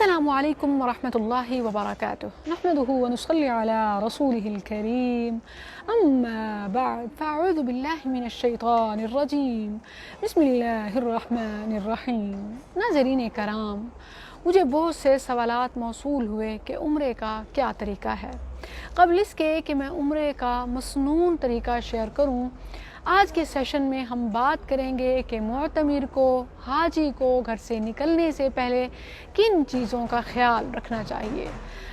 السلام علیکم ورحمۃ اللہ وبرکاتہ نحمده ونصلی علی رسولہ الکریم اما بعد فاعوذ باللہ من الشیطان الرجیم بسم اللہ الرحمن الرحیم۔ ناظرین کرام، مجھے بہت سے سوالات موصول ہوئے کہ عمرے کا کیا طریقہ ہے۔ قبل اس کے کہ میں عمرے کا مسنون طریقہ شیئر کروں، آج کے سیشن میں ہم بات کریں گے کہ معتمر کو، حاجی کو گھر سے نکلنے سے پہلے کن چیزوں کا خیال رکھنا چاہیے۔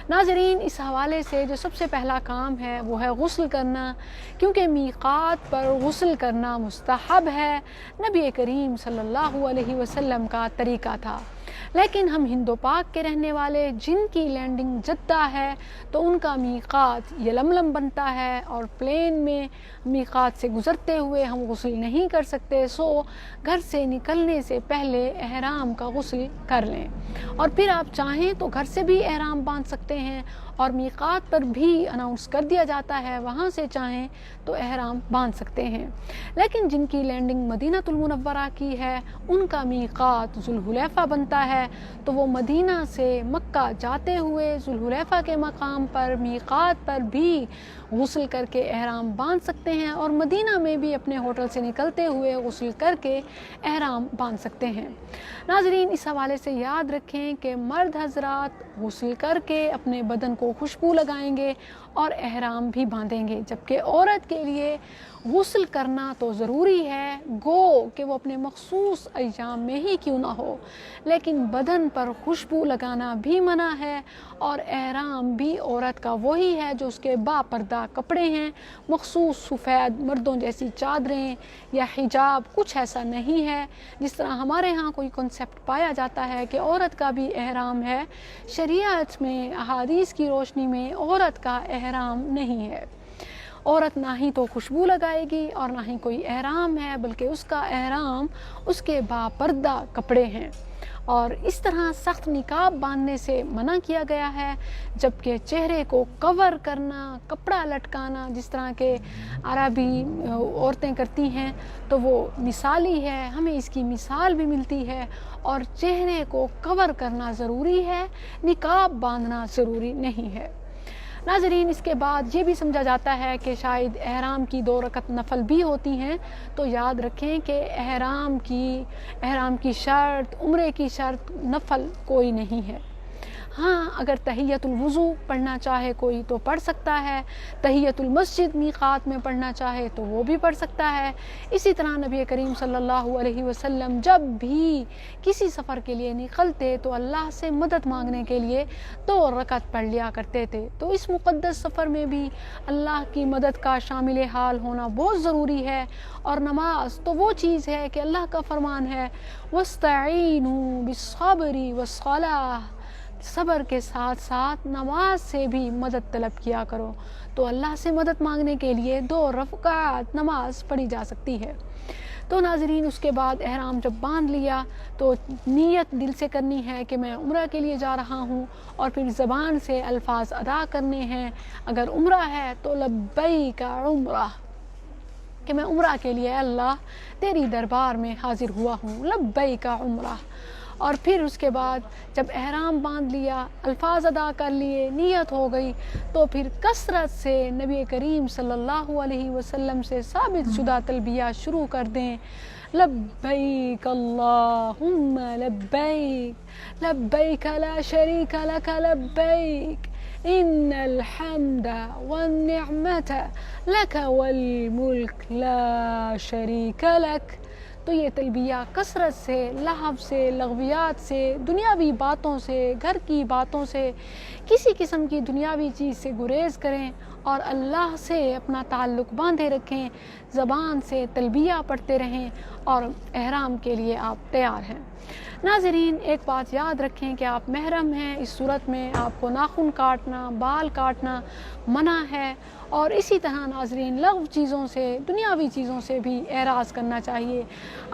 ناظرین، اس حوالے سے جو سب سے پہلا کام ہے وہ ہے غسل کرنا، کیونکہ میقات پر غسل کرنا مستحب ہے، نبی کریم صلی اللہ علیہ وسلم کا طریقہ تھا۔ لیکن ہم ہند و پاک کے رہنے والے جن کی لینڈنگ جدہ ہے تو ان کا میقات یلملم بنتا ہے، اور پلین میں میقات سے گزرتے ہوئے ہم غسل نہیں کر سکتے، سو گھر سے نکلنے سے پہلے احرام کا غسل کر لیں، اور پھر آپ چاہیں تو گھر سے بھی احرام باندھ سکتے ہیں، اور میقات پر بھی اناؤنس کر دیا جاتا ہے، وہاں سے چاہیں تو احرام باندھ سکتے ہیں۔ لیکن جن کی لینڈنگ مدینہ المنورہ کی ہے، ان کا میقات ذوالحلیفہ بنتا ہے، تو وہ مدینہ سے مکہ جاتے ہوئے ذوالحلیفہ کے مقام پر میقات پر بھی غسل کر کے احرام باندھ سکتے ہیں، اور مدینہ میں بھی اپنے ہوٹل سے نکلتے ہوئے غسل کر کے احرام باندھ سکتے ہیں۔ ناظرین، اس حوالے سے یاد رکھیں کہ مرد حضرات غسل کر کے اپنے بدن کو خوشبو لگائیں گے اور احرام بھی باندھیں گے، جبکہ عورت کے لیے غسل کرنا تو ضروری ہے، گو کہ وہ اپنے مخصوص ایام میں ہی کیوں نہ ہو، لیکن بدن پر خوشبو لگانا بھی منع ہے، اور احرام بھی عورت کا وہی ہے جو اس کے با پردہ کپڑے ہیں، مخصوص سفید مردوں جیسی چادریں یا حجاب کچھ ایسا نہیں ہے جس طرح ہمارے ہاں کوئی کنسیپٹ پایا جاتا ہے کہ عورت کا بھی احرام ہے۔ شریعت میں، احادیث کی روشنی میں عورت کا احرام نہیں ہے۔ عورت نہ ہی تو خوشبو لگائے گی اور نہ ہی کوئی احرام ہے، بلکہ اس کا احرام اس کے با پردہ کپڑے ہیں، اور اس طرح سخت نقاب باندھنے سے منع کیا گیا ہے، جبکہ چہرے کو کور کرنا، کپڑا لٹکانا جس طرح کے عربی عورتیں کرتی ہیں تو وہ مثالی ہے، ہمیں اس کی مثال بھی ملتی ہے، اور چہرے کو کور کرنا ضروری ہے، نقاب باندھنا ضروری نہیں ہے۔ ناظرین، اس کے بعد یہ بھی سمجھا جاتا ہے کہ شاید احرام کی 2 رکعت نفل بھی ہوتی ہیں، تو یاد رکھیں کہ احرام کی شرط، عمرے کی شرط نفل کوئی نہیں ہے۔ ہاں، اگر تحیۃ الوضو پڑھنا چاہے کوئی تو پڑھ سکتا ہے، تحیۃ المسجد میقات میں پڑھنا چاہے تو وہ بھی پڑھ سکتا ہے۔ اسی طرح نبی کریم صلی اللہ علیہ وسلم جب بھی کسی سفر کے لیے نکلتے تو اللہ سے مدد مانگنے کے لیے 2 رکعت پڑھ لیا کرتے تھے، تو اس مقدس سفر میں بھی اللہ کی مدد کا شامل حال ہونا بہت ضروری ہے، اور نماز تو وہ چیز ہے کہ اللہ کا فرمان ہے وَاسْتَعِینُوا بِالصَّبْرِ وَالصَّلَاةِ، صبر کے ساتھ ساتھ نماز سے بھی مدد طلب کیا کرو، تو اللہ سے مدد مانگنے کے لیے 2 رکعت نماز پڑھی جا سکتی ہے۔ تو ناظرین، اس کے بعد احرام جب باندھ لیا تو نیت دل سے کرنی ہے کہ میں عمرہ کے لیے جا رہا ہوں، اور پھر زبان سے الفاظ ادا کرنے ہیں۔ اگر عمرہ ہے تو لبیک عمرہ، کہ میں عمرہ کے لیے اللہ تیری دربار میں حاضر ہوا ہوں، لبیک عمرہ۔ اور پھر اس کے بعد جب احرام باندھ لیا، الفاظ ادا کر لیے، نیت ہو گئی، تو پھر کثرت سے نبی کریم صلی اللہ علیہ وسلم سے ثابت شدہ تلبیہ شروع کر دیں، لبیک اللہم لبیک، لبیک لا شریک لک لبیک، ان الحمد والنعمت لک والملک لا شریک لک۔ تو یہ تلبیہ کثرت سے، لہو سے، لغویات سے، دنیاوی باتوں سے، گھر کی باتوں سے، کسی قسم کی دنیاوی چیز سے گریز کریں، اور اللہ سے اپنا تعلق باندھے رکھیں، زبان سے تلبیہ پڑھتے رہیں، اور احرام کے لیے آپ تیار ہیں۔ ناظرین، ایک بات یاد رکھیں کہ آپ محرم ہیں، اس صورت میں آپ کو ناخن کاٹنا، بال کاٹنا منع ہے، اور اسی طرح ناظرین لغو چیزوں سے، دنیاوی چیزوں سے بھی اعراض کرنا چاہیے۔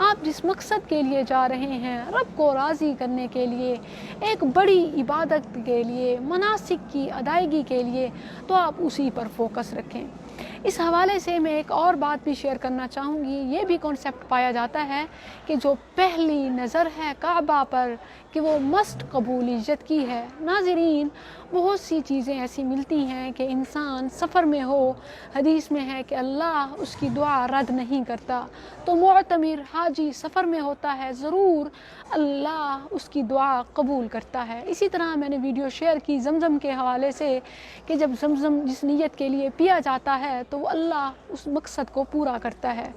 آپ جس مقصد کے لیے جا رہے ہیں، رب کو راضی کرنے کے لیے، ایک بڑی عبادت کے لیے، مناسک کی ادائیگی کے لیے، تو آپ اسی پر فوکس رکھیں۔ اس حوالے سے میں ایک اور بات بھی شیئر کرنا چاہوں گی. یہ بھی کانسیپٹ پایا جاتا ہے کہ جو پہلی نظر ہے کعبہ پر کہ وہ مست قبولیت کی ہے. ناظرین، بہت سی چیزیں ایسی ملتی ہیں کہ انسان سفر میں ہو، حدیث میں ہے کہ اللہ اس کی دعا رد نہیں کرتا. تو معتمر حاجی سفر میں ہوتا ہے، ضرور اللہ اس کی دعا قبول کرتا ہے. اسی طرح میں نے ویڈیو شیئر کی زمزم کے حوالے سے کہ جب زمزم جس نیت کے لیے پیا جاتا ہے تو وہ اللہ اس مقصد کو پورا کرتا ہے.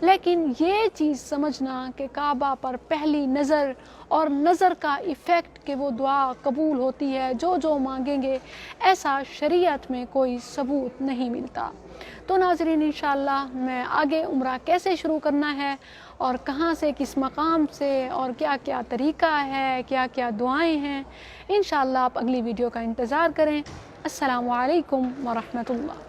لیکن یہ چیز سمجھنا کہ کعبہ پر پہلی نظر اور نظر کا ایفیکٹ کہ وہ دعا قبول ہوتی ہے، جو مانگیں گے، ایسا شریعت میں کوئی ثبوت نہیں ملتا. تو ناظرین، انشاءاللہ میں آگے عمرہ کیسے شروع کرنا ہے اور کہاں سے، کس مقام سے، اور کیا کیا طریقہ ہے، کیا کیا دعائیں ہیں، انشاءاللہ آپ اگلی ویڈیو کا انتظار کریں. السلام علیکم ورحمۃ اللہ.